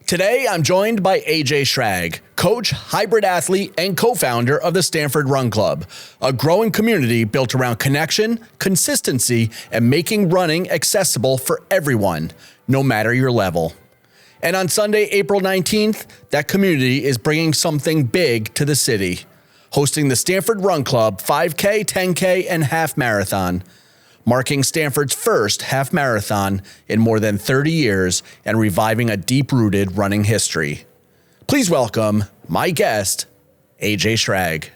Today, I'm joined by AJ Schrag, coach, hybrid athlete, and co-founder of the Stamford Run Club, a growing community built around connection, consistency, and making running accessible for everyone, no matter your level. And on Sunday, April 19th, that community is bringing something big to the city, hosting the Stamford Run Club 5K, 10K, and half marathon, marking Stamford's first half marathon in more than 30 years and reviving a deep-rooted running history. Please welcome my guest, AJ Schrag.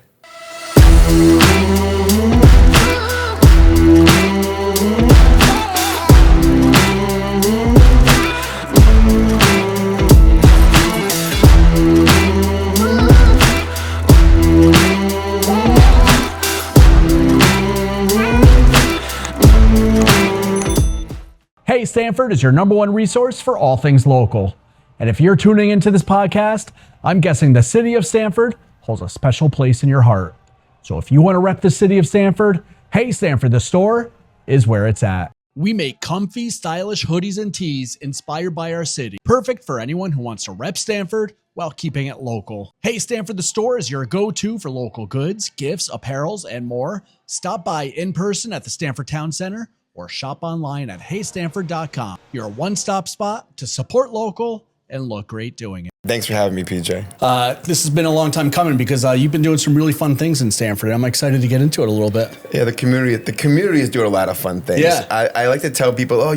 Hey, Stamford is your number one resource for all things local. And if you're tuning into this podcast, I'm guessing the city of Stamford holds a special place in your heart. So if you want to rep the city of Stamford, Hey Stamford, the store is where it's at. We make comfy, stylish hoodies and tees inspired by our city. Perfect for anyone who wants to rep Stamford while keeping it local. Hey Stamford, the store is your go-to for local goods, gifts, apparels, and more. Stop by in person at the Stamford Town Center or shop online at heystamford.com. Your one-stop spot to support local and look great doing it. Thanks for having me, PJ. This has been a long time coming because you've been doing some really fun things in Stamford. I'm excited to get into it a little bit. Yeah, the community is doing a lot of fun things. Yeah. I like to tell people,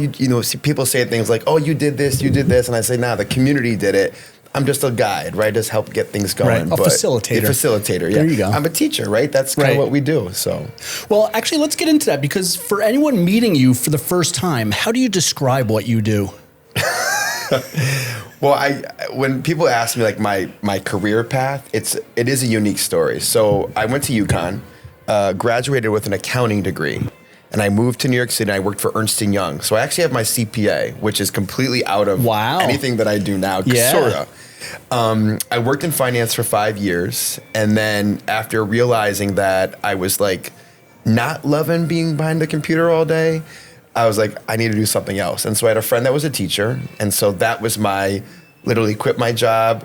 people say things like, oh, you did this, and I say, nah, the community did it. I'm just a guide, right? Just help get things going. Right. A facilitator. A facilitator, yeah. There you go. I'm a teacher, right? That's kind of what we do. So, well, actually, let's get into that because for anyone meeting you for the first time, how do you describe what you do? Well, when people ask me like my career path, it is a unique story. So I went to UConn, graduated with an accounting degree. And I moved to New York City and I worked for Ernst & Young. So I actually have my CPA, which is completely out of anything that I do now, sort of. I worked in finance for 5 years. And then after realizing that I was like not loving being behind the computer all day, I was like, I need to do something else. And so I had a friend that was a teacher. And so that was literally quit my job,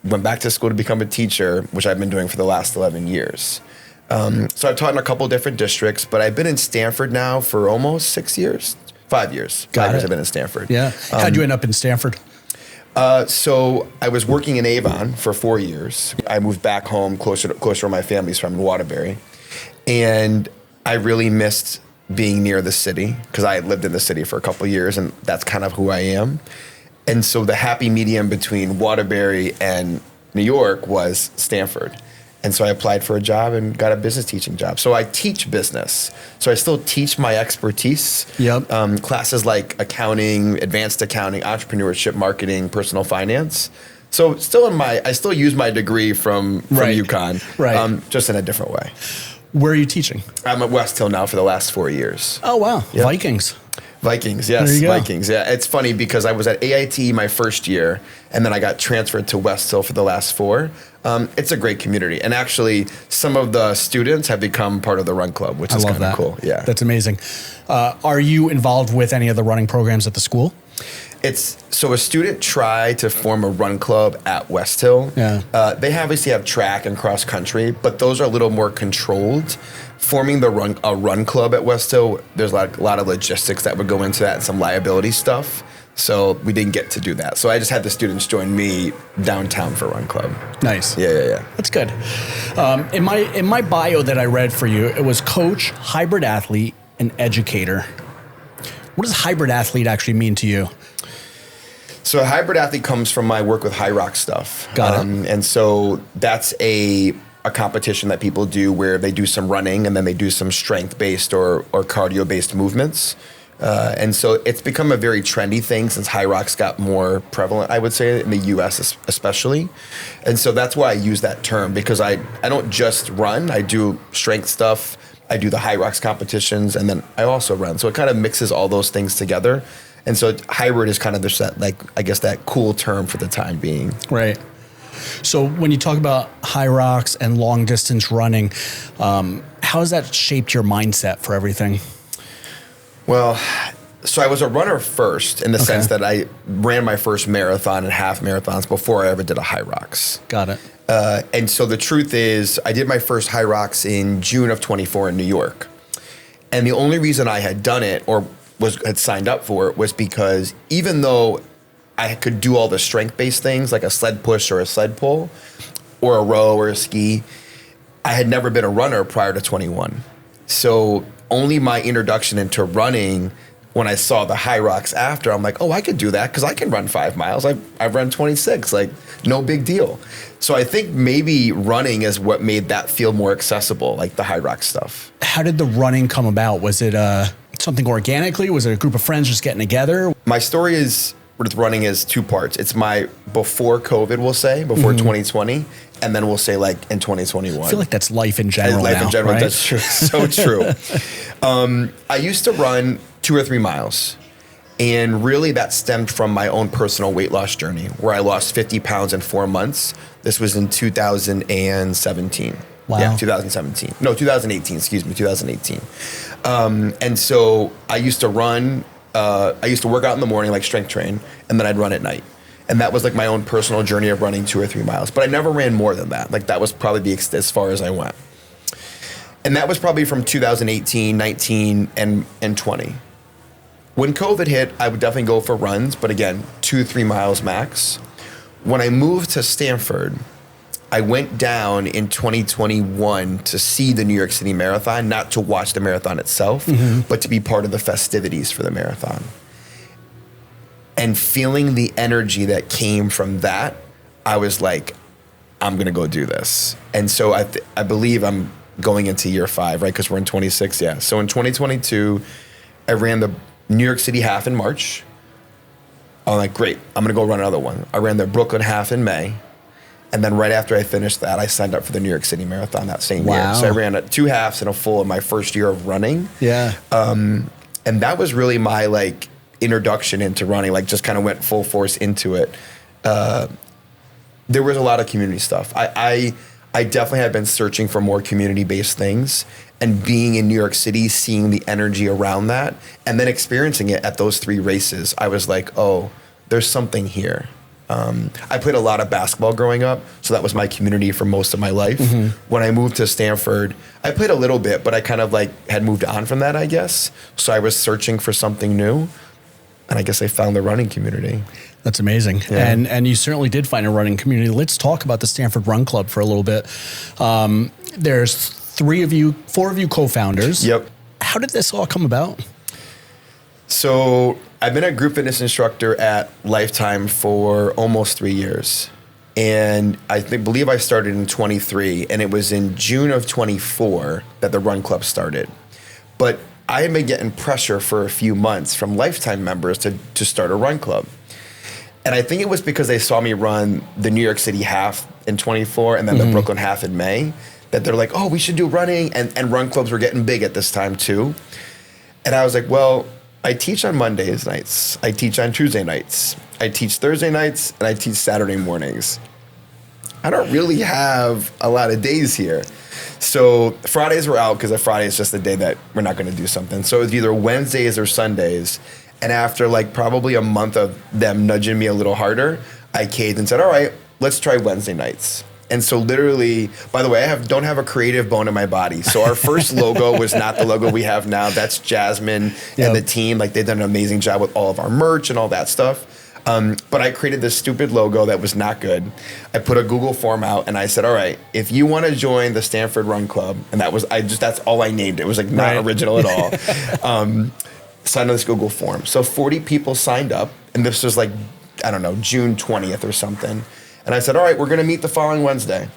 went back to school to become a teacher, which I've been doing for the last 11 years. So I've taught in a couple different districts, but I've been in Stamford now for almost 6 years. 5 years. 5 years I've been in Stamford. Yeah. How'd you end up in Stamford? So I was working in Avon for 4 years. I moved back home closer to where my family's from in Waterbury. And I really missed being near the city because I had lived in the city for a couple of years and that's kind of who I am. And so the happy medium between Waterbury and New York was Stamford. And so I applied for a job and got a business teaching job. So I teach business. So I still teach my expertise. Yep. Classes like accounting, advanced accounting, entrepreneurship, marketing, personal finance. So I still use my degree from UConn, just in a different way. Where are you teaching? I'm at West Hill now for the last 4 years. Oh, wow. Yep. Vikings, yes, Vikings. Yeah, it's funny because I was at AIT my first year, and then I got transferred to West Hill for the last 4. It's a great community, and actually, some of the students have become part of the Run Club, which is kind of cool. Yeah, that's amazing. Are you involved with any of the running programs at the school? So a student tried to form a run club at West Hill. Yeah. They obviously have track and cross country, but those are a little more controlled. Forming a run club at West Hill, there's a lot of logistics that would go into that and some liability stuff. So we didn't get to do that. So I just had the students join me downtown for Run Club. Nice. Yeah. That's good. In my bio that I read for you, it was coach, hybrid athlete, and educator. What does hybrid athlete actually mean to you? So a hybrid athlete comes from my work with high rock stuff. Got it. And so that's a competition that people do where they do some running and then they do some strength-based or cardio-based movements. And so it's become a very trendy thing since high rocks got more prevalent, I would say, in the US especially. And so that's why I use that term because I don't just run, I do strength stuff, I do the high rocks competitions, and then I also run. So it kind of mixes all those things together. And so hybrid is kind of just that, that cool term for the time being. Right. So when you talk about high rocks and long distance running, how has that shaped your mindset for everything? Well, So I was a runner first in the sense that I ran my first marathon and half marathons before I ever did a high rocks. Got it. And so the truth is, I did my first high rocks in June of 24 in New York. And the only reason I had done it or had signed up for it was because even though I could do all the strength-based things like a sled push or a sled pull or a row or a ski, I had never been a runner prior to 21. So only my introduction into running, when I saw the high rocks after, I'm like, oh, I could do that because I can run 5 miles. I've run 26, like no big deal. So I think maybe running is what made that feel more accessible, like the high rock stuff. How did the running come about? Was it something organically? Was it a group of friends just getting together? My story is with running is 2 parts. It's my before COVID, we'll say, before 2020, and then we'll say like in 2021. I feel like that's life in general. Life now, in general, right? that's true. So true. I used to run 2 or 3 miles. And really that stemmed from my own personal weight loss journey where I lost 50 pounds in 4 months. This was in 2017. Wow. Yeah, 2017. No, 2018, excuse me, 2018. And so I used to run, I used to work out in the morning, like strength train, and then I'd run at night. And that was like my own personal journey of running 2 or 3 miles. But I never ran more than that. Like that was probably as far as I went. And that was probably from 2018, 19, and 20. When COVID hit, I would definitely go for runs, but again, 2-3 miles max. When I moved to Stamford, I went down in 2021 to see the New York City Marathon, not to watch the marathon itself, but to be part of the festivities for the marathon. And feeling the energy that came from that, I was like, I'm gonna go do this. And so I believe I'm going into year 5, right? Because we're in 26, yeah. So in 2022, I ran the New York City half in March. I'm like, great, I'm gonna go run another one. I ran the Brooklyn half in May. And then right after I finished that, I signed up for the New York City Marathon that same year. So I ran 2 halves and a full in my first year of running. Yeah. And that was really my like introduction into running, like just kind of went full force into it. There was a lot of community stuff. I definitely have been searching for more community-based things, and being in New York City, seeing the energy around that, and then experiencing it at those 3 races, I was like, oh, there's something here. I played a lot of basketball growing up, so that was my community for most of my life. When I moved to Stanford, I played a little bit, but I kind of like had moved on from that, I guess. So I was searching for something new, and I guess I found the running community. That's amazing. Yeah. And you certainly did find a running community. Let's talk about the Stamford Run Club for a little bit. There's 4 of you co-founders. Yep. How did this all come about? So I've been a group fitness instructor at Lifetime for almost 3 years. And I believe I started in 23, and it was in June of 24 that the Run Club started. But I had been getting pressure for a few months from Lifetime members to start a run club. And I think it was because they saw me run the New York City half in 24 and then the Brooklyn half in May, that they're like, oh, we should do running. And run clubs were getting big at this time too. And I was like, well, I teach on Mondays nights. I teach on Tuesday nights. I teach Thursday nights, and I teach Saturday mornings. I don't really have a lot of days here. So Fridays were out because Friday is just the day that we're not going to do something. So it was either Wednesdays or Sundays. And after like probably a month of them nudging me a little harder, I caved and said, all right, let's try Wednesday nights. And so literally, by the way, don't have a creative bone in my body. So our first logo was not the logo we have now. That's Jasmine and the team. Like they've done an amazing job with all of our merch and all that stuff. But I created this stupid logo that was not good. I put a Google form out and I said, all right, if you want to join the Stamford Run Club, and that's all I named it. It was like not original at all. Signed on this Google form. So 40 people signed up, and this was like, I don't know, June 20th or something. And I said, all right, we're going to meet the following Wednesday.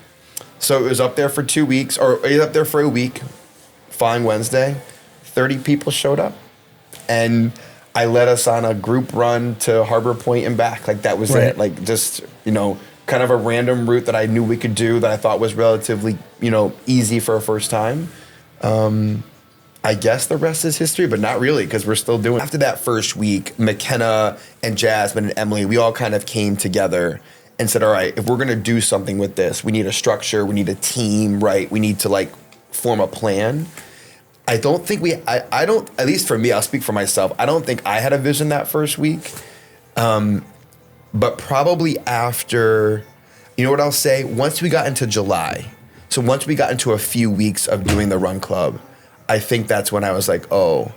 So it was up there for 2 weeks, or it was up there for a week. Following Wednesday, 30 people showed up. And I led us on a group run to Harbor Point and back. Like that was it. Like just, kind of a random route that I knew we could do that I thought was relatively, easy for a first time. I guess the rest is history, but not really, because we're still doing it. After that first week, McKenna and Jasmine and Emily, we all kind of came together and said, all right, if we're going to do something with this, we need a structure, we need a team, right? We need to like form a plan. I don't think I don't, at least for me, I'll speak for myself. I don't think I had a vision that first week. But probably after, you know what I'll say? Once we got into July, so once we got into a few weeks of doing the run club, I think that's when I was like, oh,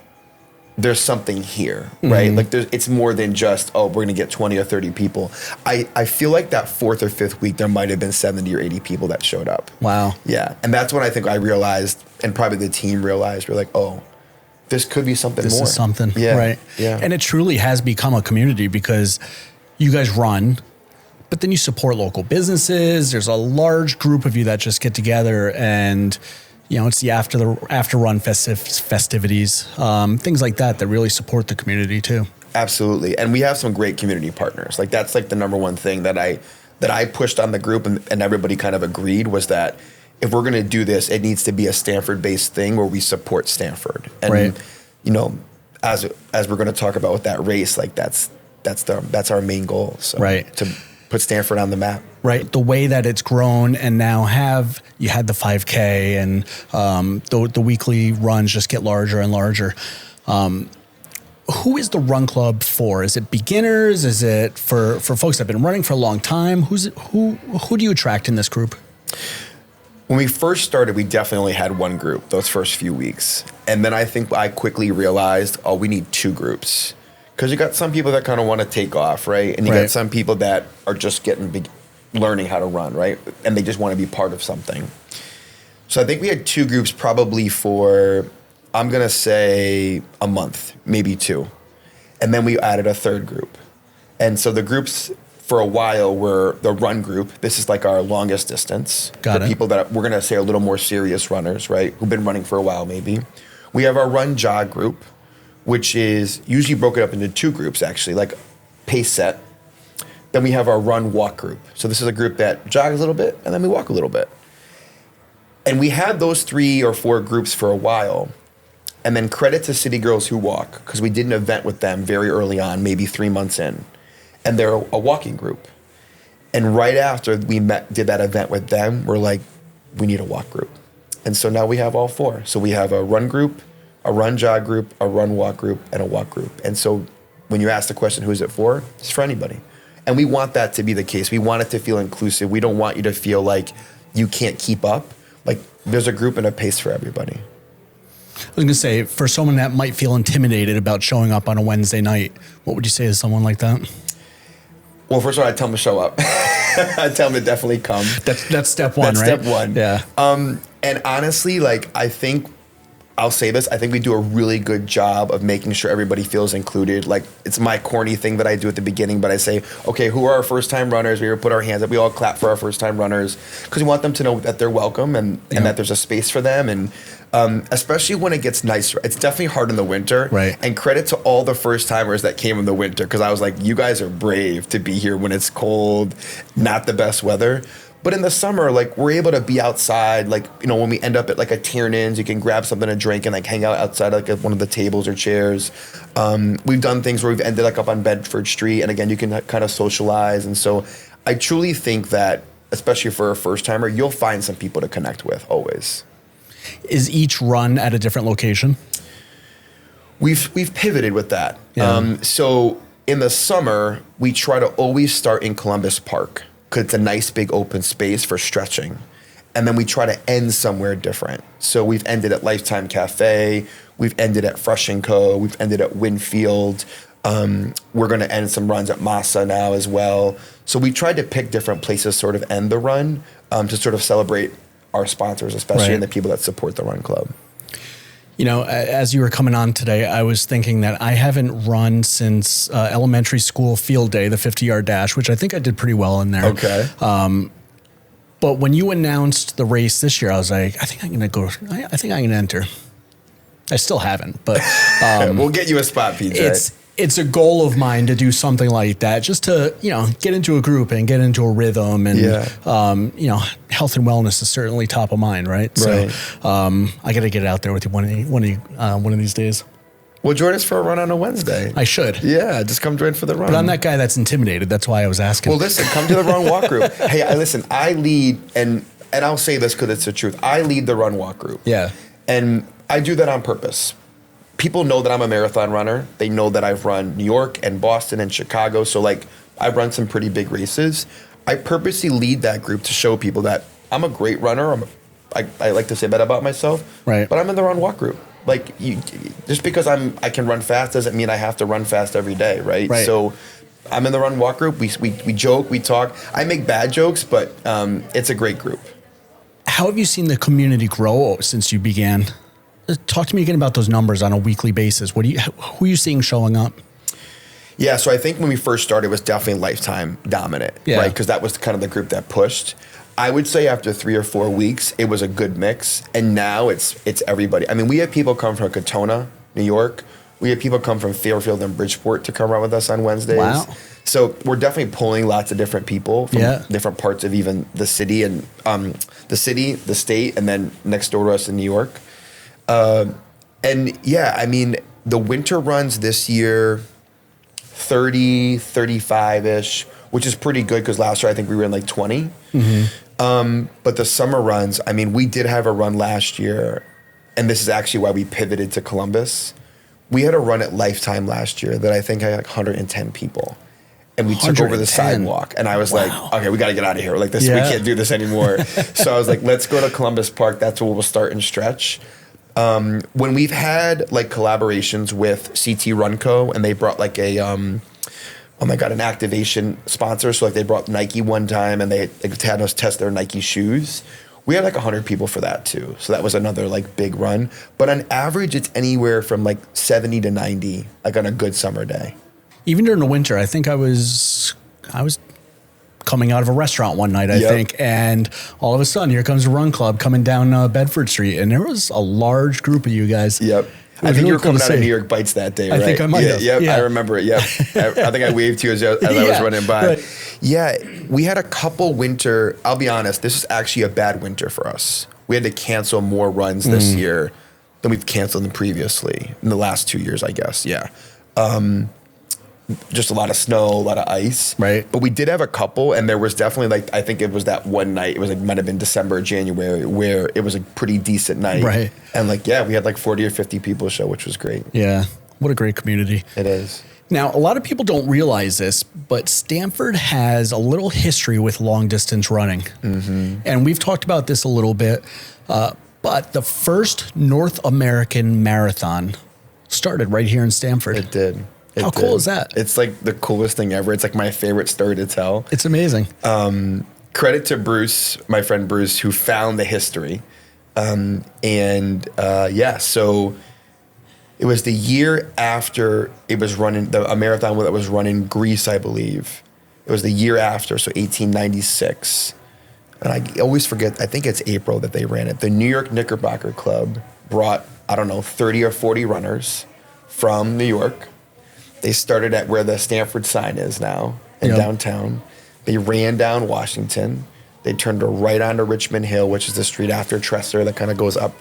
there's something here, right? Like it's more than just, oh, we're gonna get 20 or 30 people. I feel like that fourth or fifth week, there might have been 70 or 80 people that showed up. Wow. Yeah, and that's when I think I realized, and probably the team realized, we're like, oh, this could be something more. This is something, yeah. right? Yeah. And it truly has become a community because you guys run, but then you support local businesses. There's a large group of you that just get together and, you know, it's the after run festivities, things like that really support the community too. Absolutely. And we have some great community partners. Like that's like the number one thing that I pushed on the group and everybody kind of agreed was that if we're going to do this, it needs to be a Stanford-based thing where we support Stanford. And, right. you know, as we're going to talk about with that race, like that's our main goal. So right. To put Stanford on the map. Right. The way that it's grown and now you had the 5K and the weekly runs just get larger and larger. Who is the run club for? Is it beginners? Is it for folks that have been running for a long time? Who do you attract in this group? When we first started, we definitely only had one group those first few weeks. And then I think I quickly realized, oh, we need two groups. Because you got some people that kind of want to take off, right? And you got some people that are just learning how to run, right? And they just want to be part of something. So I think we had two groups probably for, I'm going to say a month, maybe two. And then we added a third group. And so the groups for a while were the run group. This is like our longest distance. Got it. People that we're going to say are a little more serious runners, right? Who've been running for a while maybe. We have our run jog group, which is usually broken up into two groups actually, like pace set. Then we have our run walk group. So this is a group that jogs a little bit and then we walk a little bit. And we had those 3 or 4 groups for a while. And then credit to City Girls Who Walk, because we did an event with them very early on, maybe 3 months in. And they're a walking group. And right after we did that event with them, we're like, we need a walk group. And so now we have all 4. So we have a run group, a run jog group, a run walk group, and a walk group. And so when you ask the question, who's it for? It's for anybody. And we want that to be the case. We want it to feel inclusive. We don't want you to feel like you can't keep up. Like there's a group and a pace for everybody. I was going to say, for someone that might feel intimidated about showing up on a Wednesday night, what would you say to someone like that? Well, first of all, I'd tell them to show up. I'd tell them to definitely come. That's step one, right? That's step one. Yeah. And honestly, like I think, I'll say this, I think we do a really good job of making sure everybody feels included. Like it's my corny thing that I do at the beginning, but I say, okay, who are our first time runners? We put our hands up. We all clap for our first time runners because we want them to know that they're welcome and that there's a space for them. And especially when it gets nicer, it's definitely hard in the winter. Right. And credit to all the first timers that came in the winter because I was like, you guys are brave to be here when it's cold, not the best weather. But in the summer, like we're able to be outside, like, you know, when we end up at like a Tiernan's, you can grab something to drink and like hang out outside like at one of the tables or chairs. We've done things where we've ended like up on Bedford Street. And again, you can kind of socialize. And so I truly think that, especially for a first timer, you'll find some people to connect with always. Is each run at a different location? We've pivoted with that. Yeah. So in the summer, we try to always start in Columbus Park, because it's a nice big open space for stretching. And then we try to end somewhere different. So we've ended at Lifetime Cafe, we've ended at Fresh & Co., we've ended at Winfield. We're gonna end some runs at Massa now as well. So we tried to pick different places sort of end the run to sort of celebrate our sponsors, especially and the people that support the run club. You know, as you were coming on today, I was thinking that I haven't run since elementary school field day, the 50-yard dash, which I think I did pretty well in there. Okay. But when you announced the race this year, I was like, I think I'm going to go. I think I'm going to enter. I still haven't, but we'll get you a spot, PJ. It's a goal of mine to do something like that, just to, you know, get into a group and get into a rhythm. And, you know, health and wellness is certainly top of mind, right? So I got to get out there with you one of these days. Well, join us for a run on a Wednesday. I should. Yeah, just come join for the run. But I'm that guy that's intimidated. That's why I was asking. Well, listen, come to the run walk group. Hey, listen, I lead, and I'll say this because it's the truth. I lead the run walk group. Yeah. And I do that on purpose. People know that I'm a marathon runner. They know that I've run New York and Boston and Chicago. So like I've run some pretty big races. I purposely lead that group to show people that I'm a great runner. I like to say that about myself. Right. But I'm in the run walk group. Like just because I can run fast doesn't mean I have to run fast every day, right? So I'm in the run walk group. We joke, we talk. I make bad jokes, but it's a great group. How have you seen the community grow since you began? Talk to me again about those numbers on a weekly basis. Who are you seeing showing up? Yeah, so I think when we first started, it was definitely Lifetime dominant, right? Because that was kind of the group that pushed. I would say after 3 or 4 weeks, it was a good mix, and now it's everybody. I mean, we have people come from Katona, New York. We have people come from Fairfield and Bridgeport to come run with us on Wednesdays. Wow. So we're definitely pulling lots of different people from different parts of even the city and the state, and then next door to us in New York. And yeah, I mean, the winter runs this year, 30, 35-ish, which is pretty good because last year I think we were in like 20. Mm-hmm. But the summer runs, I mean, we did have a run last year, and this is actually why we pivoted to Columbus. We had a run at Lifetime last year that I think had like 110 people. And we took over the sidewalk, and I was like, okay, we got to get out of here. Like this, we can't do this anymore. So I was like, let's go to Columbus Park. That's where we'll start and stretch. When we've had like collaborations with CT Run Co. and they brought like an activation sponsor. So like they brought Nike one time and they had us test their Nike shoes. We had like 100 people for that too. So that was another like big run. But on average, it's anywhere from like 70 to 90, like on a good summer day. Even during the winter, I think I was coming out of a restaurant one night, I think, and all of a sudden, here comes a run club coming down Bedford Street, and there was a large group of you guys. Yep. I think you were coming out of New York Bites that day, right? I think I might have. Yep, I remember it, yep. I think I waved to you as I was running by. Right. Yeah, we had a couple winter, I'll be honest, this is actually a bad winter for us. We had to cancel more runs this year than we've canceled them previously, in the last 2 years, I guess, just a lot of snow, a lot of ice. Right. But we did have a couple, and there was definitely like, I think it was that one night, it was like, might have been December, January, where it was a pretty decent night. Right. And like, yeah, we had like 40 or 50 people show, which was great. Yeah. What a great community. It is. Now, a lot of people don't realize this, but Stamford has a little history with long distance running. Mm-hmm. And we've talked about this a little bit, but the first North American marathon started right here in Stamford. It did. How cool is that? It's like the coolest thing ever. It's like my favorite story to tell. It's amazing. Credit to Bruce, my friend Bruce, who found the history. So it was the year after it was running, a marathon that was run in Greece, I believe. It was the year after, so 1896. And I always forget, I think it's April that they ran it. The New York Knickerbocker Club brought, 30 or 40 runners from New York. They started at where the Stamford sign is now in downtown. They ran down Washington. They turned right onto Richmond Hill, which is the street after Tresser that kind of goes up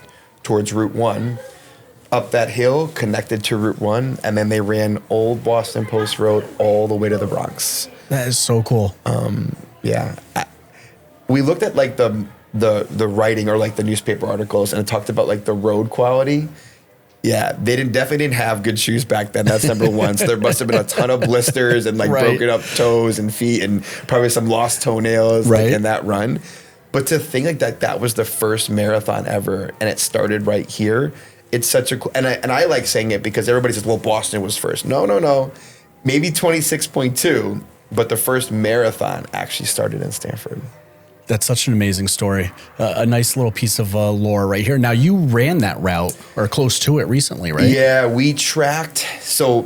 towards Route 1. Up that hill, connected to Route 1, and then they ran Old Boston Post Road all the way to the Bronx. That is so cool. We looked at like the writing or like the newspaper articles, and it talked about like the road quality. Yeah, they definitely didn't have good shoes back then. That's number one. So there must have been a ton of blisters and like broken up toes and feet and probably some lost toenails like, in that run. But to think like that was the first marathon ever, and it started right here. It's such a cool, and I like saying it because everybody says, well, Boston was first. No. Maybe 26.2, but the first marathon actually started in Stamford. That's such an amazing story. A nice little piece of lore right here. Now, you ran that route or close to it recently, right? Yeah, we tracked. So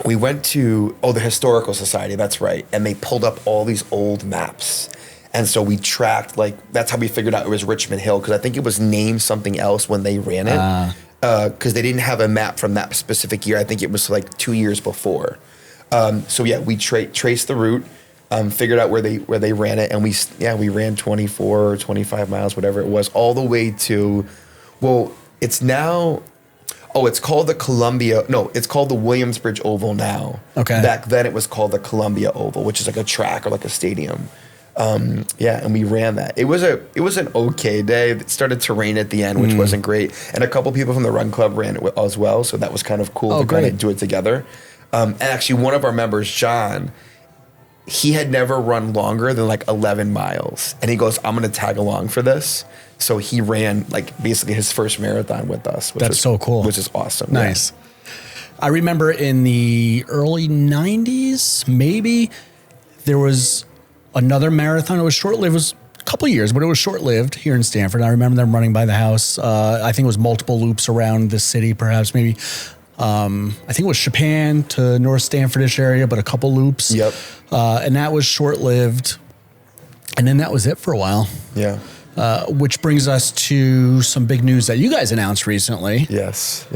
we went to, the Historical Society, that's right. And they pulled up all these old maps. And so we tracked, that's how we figured out it was Richmond Hill, because I think it was named something else when they ran it. Because they didn't have a map from that specific year. I think it was like 2 years before. We traced the route. Figured out where they ran it, and we ran 24 or 25 miles, whatever it was, all the way to, it's now, it's called the it's called the Williamsbridge Oval now. Okay. Back then it was called the Columbia Oval, which is like a track or like a stadium. Yeah, and we ran that. It was an okay day. It started to rain at the end, which wasn't great. And a couple people from the run club ran it as well, so that was kind of cool to kind of do it together. And actually, one of our members, John, he had never run longer than like 11 miles, and he goes, "I'm going to tag along for this." So he ran like basically his first marathon with us. That's so cool. Which is awesome. Nice. Yeah. I remember in the early 90s, maybe, there was another marathon. It was short-lived. It was a couple of years, but it was short-lived here in Stamford. I remember them running by the house. I think it was multiple loops around the city, perhaps maybe. I think it was Chapin to North Stamfordish area, but a couple loops. Yep. And that was short-lived. And then that was it for a while. Yeah. Which brings us to some big news that you guys announced recently. Yes.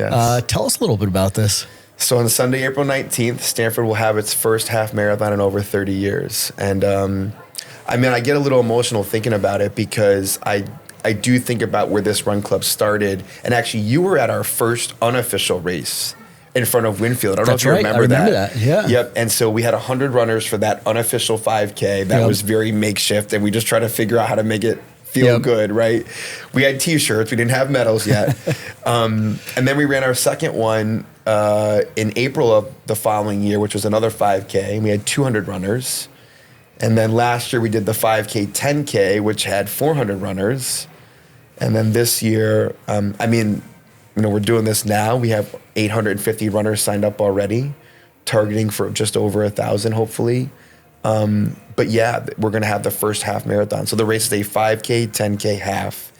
Tell us a little bit about this. So on Sunday, April 19th, Stamford will have its first half marathon in over 30 years. And I mean, I get a little emotional thinking about it because I do think about where this run club started. And actually, you were at our first unofficial race in front of Winfield. I don't know if you remember that. I remember that, yeah. Yep, and so we had 100 runners for that unofficial 5K. That was very makeshift, and we just tried to figure out how to make it feel good, right? We had T-shirts. We didn't have medals yet. And then we ran our second one in April of the following year, which was another 5K. And we had 200 runners. And then last year we did the 5K, 10K, which had 400 runners. And then this year, I mean, you know, we're doing this now. We have 850 runners signed up already, targeting for just over 1,000, hopefully. But yeah, we're going to have the first half marathon. So the race is a 5K, 10K half.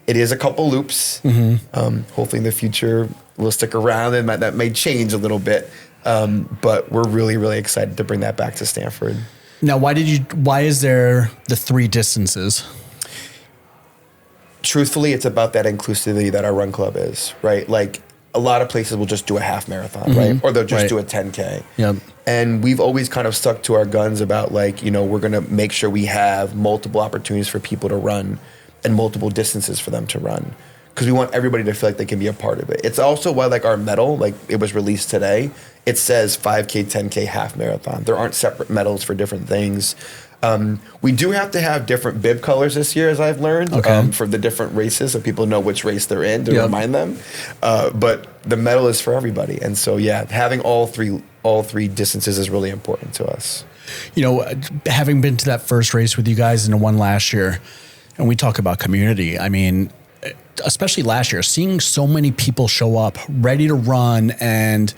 It is a couple loops. Hopefully in the future we'll stick around, and that may change a little bit. But we're really, really excited to bring that back to Stamford. Now, why is there the 3 distances? Truthfully, it's about that inclusivity that our run club is, right? Like, a lot of places will just do a half marathon, right? Or they'll just do a 10K. Yep. And we've always kind of stuck to our guns about, like, you know, we're going to make sure we have multiple opportunities for people to run and multiple distances for them to run, because we want everybody to feel like they can be a part of it. It's also why, like, our medal, like, it was released today. It says 5K, 10K, half marathon. There aren't separate medals for different things. We do have to have different bib colors this year, as I've learned, for the different races, so people know which race they're in to remind them. But the medal is for everybody, and so having all three distances is really important to us. You know, having been to that first race with you guys and the one last year, and we talk about community. I mean, especially last year, seeing so many people show up ready to run and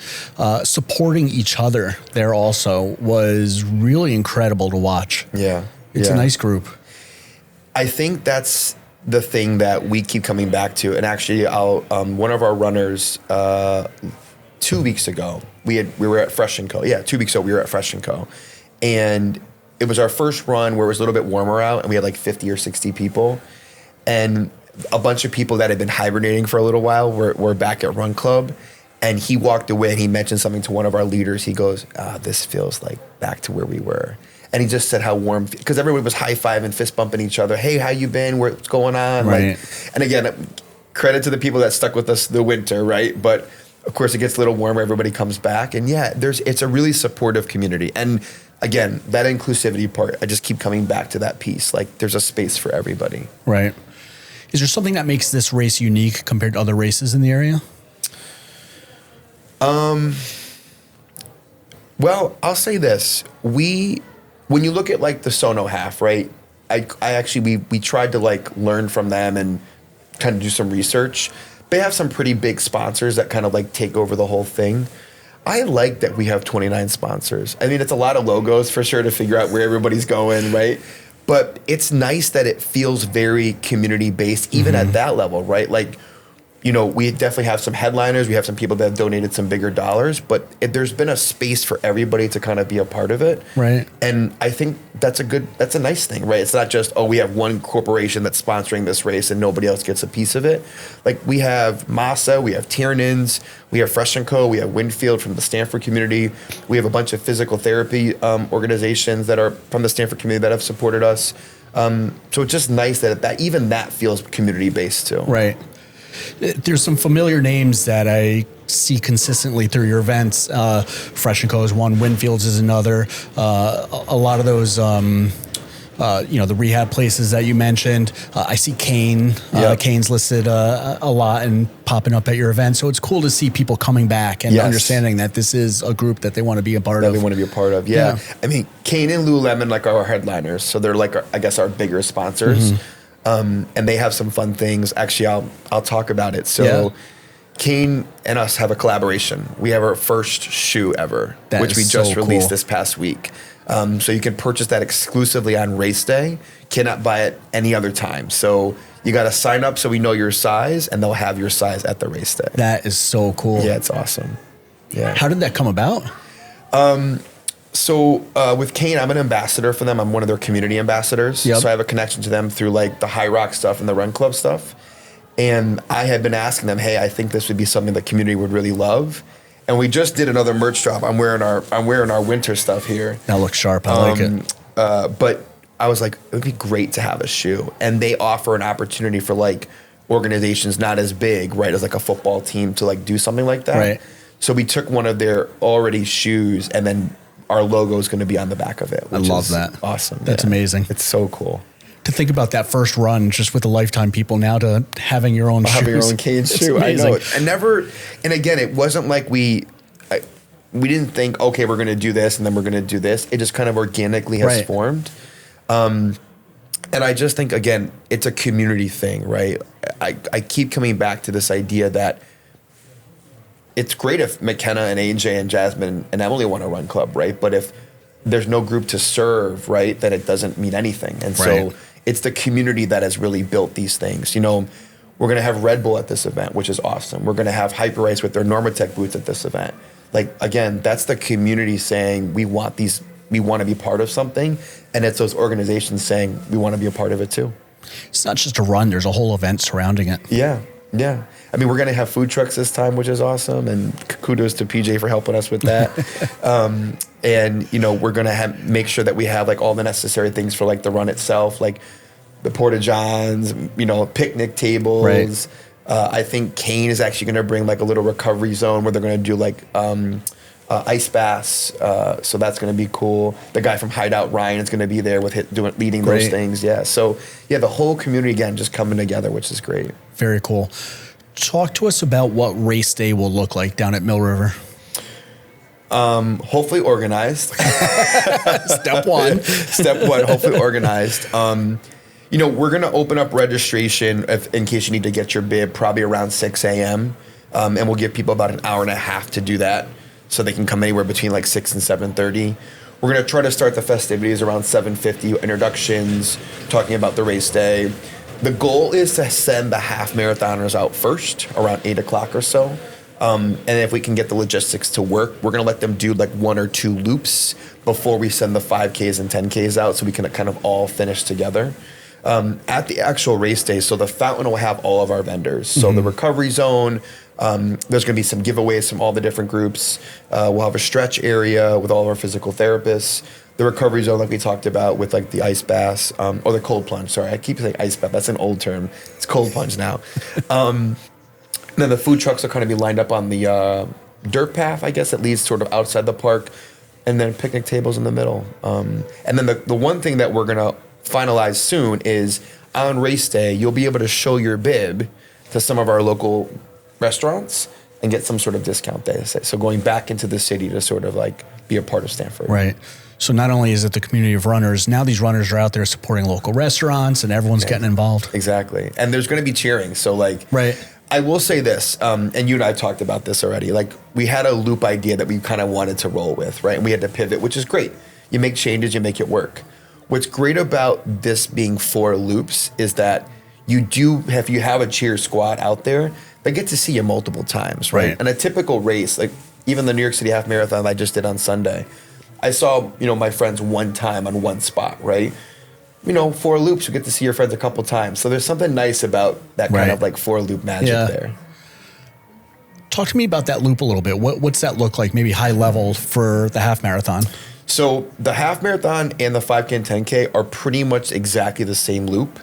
supporting each other there also was really incredible to watch. Yeah. It's a nice group. I think that's the thing that we keep coming back to. And actually, one of our runners 2 weeks ago, we were at Fresh & Co. Yeah, 2 weeks ago, we were at Fresh & Co. And it was our first run where it was a little bit warmer out, and we had like 50 or 60 people. And a bunch of people that had been hibernating for a little while were back at Run Club, and he walked away and he mentioned something to one of our leaders. He goes, "This feels like back to where we were." And he just said how warm, because everybody was high-fiving, fist bumping each other. "Hey, how you been? What's going on?" Right. Like, and again, credit to the people that stuck with us the winter, right? But of course, it gets a little warmer. Everybody comes back, and it's a really supportive community. And again, that inclusivity part, I just keep coming back to that piece. Like, there's a space for everybody. Right. Is there something that makes this race unique compared to other races in the area? Well, I'll say this. When you look at like the Sono half, right? I actually, we tried to like learn from them and kind of do some research. They have some pretty big sponsors that kind of like take over the whole thing. I like that we have 29 sponsors. I mean, it's a lot of logos for sure to figure out where everybody's going, right? But it's nice that it feels very community-based, even at that level, right? Like, you know, we definitely have some headliners. We have some people that have donated some bigger dollars, but there's been a space for everybody to kind of be a part of it. Right. And I think that's a nice thing, right? It's not just, we have one corporation that's sponsoring this race and nobody else gets a piece of it. Like, we have Massa, we have Tiernan's, we have Fresh & Co., we have Winfield from the Stamford community. We have a bunch of physical therapy organizations that are from the Stamford community that have supported us. So it's just nice that even that feels community-based too. Right. There's some familiar names that I see consistently through your events. Fresh & Co. is one, Winfield's is another. A lot of those the rehab places that you mentioned. I see Kane. Kane's listed a lot and popping up at your event. So it's cool to see people coming back and understanding that this is a group that they want to be a part of. They want to be a part of. Yeah. I mean, Kane and Lululemon like are our headliners. So they're like, I guess, our bigger sponsors. And they have some fun things. Actually, I'll talk about it. So Kane and us have a collaboration. We have our first shoe ever, which we just released this past week. So you can purchase that exclusively on race day. Cannot buy it any other time. So you got to sign up so we know your size, and they'll have your size at the race day. That is so cool. Yeah, it's awesome. Yeah. How did that come about? So with Kane, I'm an ambassador for them. I'm one of their community ambassadors. So I have a connection to them through like the High Rock stuff and the Run Club stuff. And I had been asking them, hey, I think this would be something the community would really love. And we just did another merch drop. I'm wearing our winter stuff here. That looks sharp. I like it. But I was like, it would be great to have a shoe. And they offer an opportunity for like organizations not as big, right, as like a football team to like do something like that. Right. So we took one of their already shoes, and then our logo is going to be on the back of it. I love that. Awesome. That's amazing. It's so cool. To think about that first run just with the Lifetime people now to having your own shoes. Having your own Kane shoe. Amazing. I know. And again, it wasn't like we didn't think, okay, we're going to do this and then we're going to do this. It just kind of organically has formed. And I just think, again, it's a community thing, right? I keep coming back to this idea that it's great if McKenna and AJ and Jasmine and Emily want to run club, right? But if there's no group to serve, right, then it doesn't mean anything. And so it's the community that has really built these things. You know, we're going to have Red Bull at this event, which is awesome. We're going to have Hyperice with their Normatec boots at this event. Like, again, that's the community saying we want to be part of something. And it's those organizations saying we want to be a part of it too. It's not just a run. There's a whole event surrounding it. Yeah. Yeah. I mean, we're going to have food trucks this time, which is awesome. And kudos to PJ for helping us with that. And, you know, we're going to make sure that we have like all the necessary things for like the run itself, like the Porta Johns, you know, picnic tables. Right. I think Kane is actually going to bring like a little recovery zone where they're going to do like ice baths. So that's going to be cool. The guy from Hideout, Ryan, is going to be there with leading those things. Yeah. So yeah, the whole community again just coming together, which is great. Very cool. Talk to us about what race day will look like down at Mill River. Hopefully organized. Step one, hopefully organized. You know, we're going to open up registration in case you need to get your bib probably around 6 a.m. And we'll give people about an hour and a half to do that. So they can come anywhere between like 6 and 7:30. We're going to try to start the festivities around 7:50, introductions, talking about the race day. The goal is to send the half marathoners out first around 8 o'clock or so. And if we can get the logistics to work, we're going to let them do like 1 or 2 loops before we send the 5Ks and 10Ks out so we can kind of all finish together. At the actual race day, so the fountain will have all of our vendors. So the recovery zone, there's going to be some giveaways from all the different groups. We'll have a stretch area with all of our physical therapists. The recovery zone, like we talked about, with like the ice baths, or the cold plunge. Sorry, I keep saying ice bath. That's an old term. It's cold plunge now. Then the food trucks are kind of be lined up on the dirt path, I guess, that leads sort of outside the park, and then picnic tables in the middle. And then the one thing that we're going to finalize soon is on race day, you'll be able to show your bib to some of our local restaurants and get some sort of discount day. So going back into the city to sort of like be a part of Stamford. Right. So not only is it the community of runners, now these runners are out there supporting local restaurants and everyone's getting involved. Exactly. And there's going to be cheering. So like, I will say this, and you and I talked about this already. Like we had a loop idea that we kind of wanted to roll with, right? And we had to pivot, which is great. You make changes, you make it work. What's great about this being 4 loops is that if you have a cheer squad out there, they get to see you multiple times, right? And a typical race, like even the New York City Half Marathon I just did on Sunday, I saw, you know, my friends one time on one spot, right? You know, 4 loops, you get to see your friends a couple times. So there's something nice about that kind of like 4 loop magic there. Talk to me about that loop a little bit. What's that look like, maybe high level for the half marathon? So the half marathon and the 5K and 10K are pretty much exactly the same loop.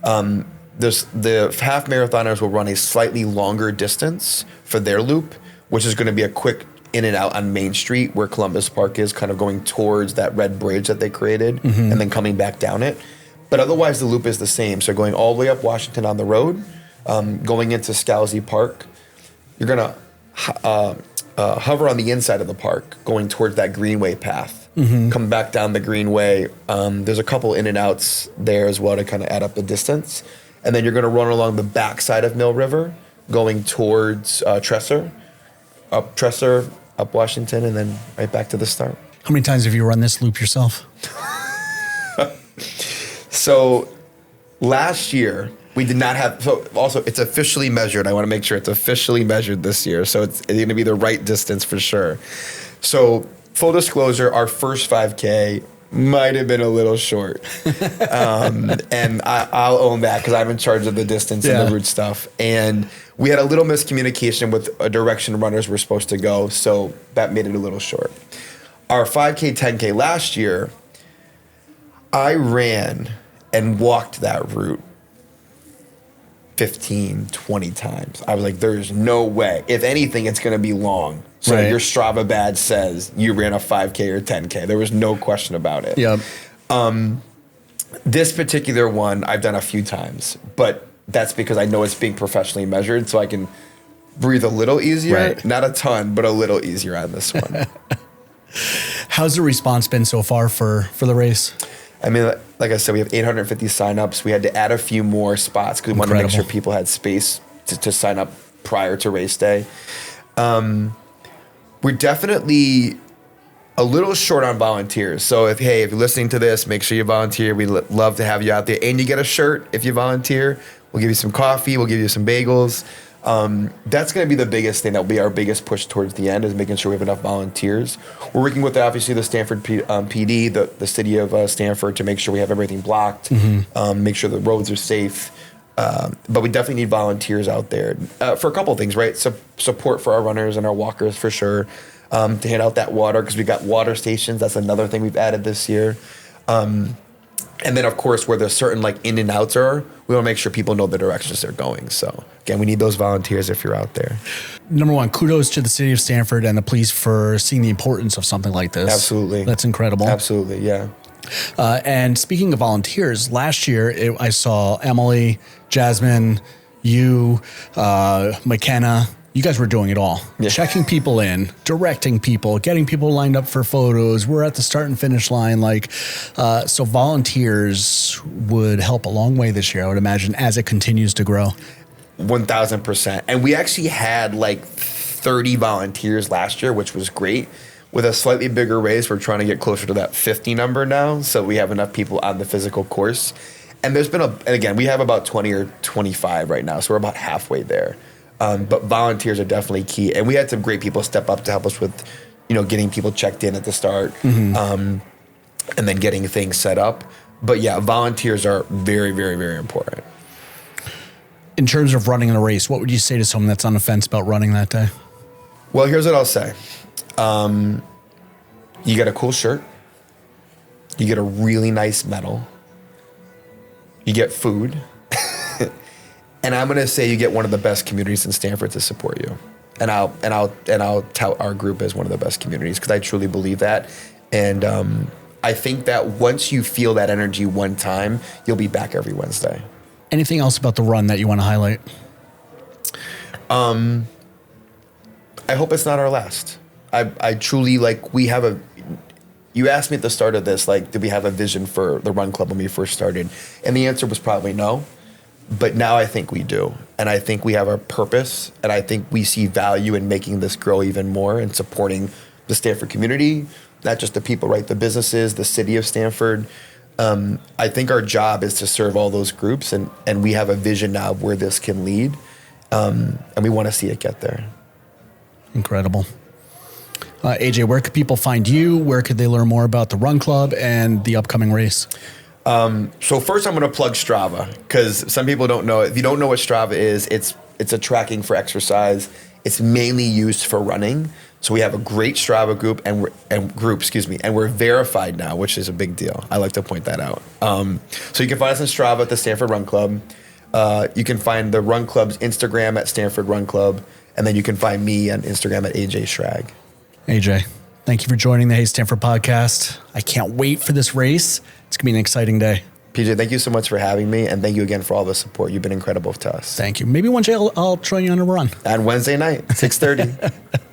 The half marathoners will run a slightly longer distance for their loop, which is going to be a quick in and out on Main Street where Columbus Park is, kind of going towards that red bridge that they created and then coming back down it. But otherwise, the loop is the same. So going all the way up Washington on the road, going into Scalzi Park, you're going to hover on the inside of the park, going towards that Greenway path. Come back down the Greenway. There's a couple in and outs there as well to kind of add up the distance. And then you're going to run along the backside of Mill River, going towards Tresser, up Washington, and then right back to the start. How many times have you run this loop yourself? So last year, we did not have, so also it's officially measured. I want to make sure it's officially measured this year. So it's going to be the right distance for sure. So full disclosure, our first 5K might have been a little short. And I'll own that because I'm in charge of the distance and the route stuff. And we had a little miscommunication with a direction runners were supposed to go. So that made it a little short. Our 5K, 10K last year, I ran and walked that route 15, 20 times. I was like, there's no way. If anything, it's going to be long. So your Strava badge says you ran a 5K or 10K. There was no question about it. Yep. This particular one I've done a few times, but that's because I know it's being professionally measured, so I can breathe a little easier. Right. Not a ton, but a little easier on this one. How's the response been so far for the race? I mean, like I said, we have 850 signups. We had to add a few more spots because we wanted to make sure people had space to sign up prior to race day. We're definitely a little short on volunteers. So if you're listening to this, make sure you volunteer. We'd love to have you out there. And you get a shirt if you volunteer. We'll give you some coffee. We'll give you some bagels. That's going to be the biggest thing. That'll be our biggest push towards the end, is making sure we have enough volunteers. We're working with, obviously, the Stamford PD, the city of Stamford, to make sure we have everything blocked, make sure the roads are safe. But we definitely need volunteers out there for a couple of things, right? Support for our runners and our walkers, for sure, to hand out that water, because we got water stations. That's another thing we've added this year. And then, of course, where there's certain in and outs are, we want to make sure people know the directions they're going. So, again, we need those volunteers if you're out there. Number one, kudos to the city of Stamford and the police for seeing the importance of something like this. Absolutely. That's incredible. Absolutely, yeah. And speaking of volunteers, last year I saw Emily, Jasmine, you, McKenna. You guys were doing it all. Yeah. Checking people in, directing people, getting people lined up for photos. We're at the start and finish line. So volunteers would help a long way this year, I would imagine, as it continues to grow. 1,000%. And we actually had 30 volunteers last year, which was great. With a slightly bigger race, we're trying to get closer to that 50 number now, so we have enough people on the physical course. And there's been and again, we have about 20 or 25 right now, so we're about halfway there. But volunteers are definitely key. And we had some great people step up to help us with, getting people checked in at the start, and then getting things set up. But yeah, volunteers are very, very, very important. In terms of running a race, what would you say to someone that's on the fence about running that day? Well, here's what I'll say. You get a cool shirt. You get a really nice medal. You get food. And I'm going to say you get one of the best communities in Stamford to support you. And I'll tout our group as one of the best communities, because I truly believe that. And I think that once you feel that energy one time, you'll be back every Wednesday. Anything else about the run that you want to highlight? I hope it's not our last. I truly, you asked me at the start of this, did we have a vision for the Run Club when we first started? And the answer was probably no. But now I think we do. And I think we have a purpose. And I think we see value in making this grow even more and supporting the Stamford community, not just the people, right? The businesses, the city of Stamford. I think our job is to serve all those groups. And we have a vision now of where this can lead. And we want to see it get there. Incredible. AJ, where could people find you? Where could they learn more about the Run Club and the upcoming race? So first I'm going to plug Strava, because some people don't know. If you don't know what Strava is, it's a tracking for exercise. It's mainly used for running. So we have a great Strava group and we're verified now, which is a big deal. I like to point that out. So you can find us on Strava at the Stamford Run Club. You can find the Run Club's Instagram at Stamford Run Club, and then you can find me on Instagram at AJ Schrag. AJ, thank you for joining the Hey Stanford podcast. I can't wait for this race. It's going to be an exciting day. PJ, thank you so much for having me, and thank you again for all the support. You've been incredible to us. Thank you. Maybe one day I'll join you on a run. And Wednesday night, 6:30.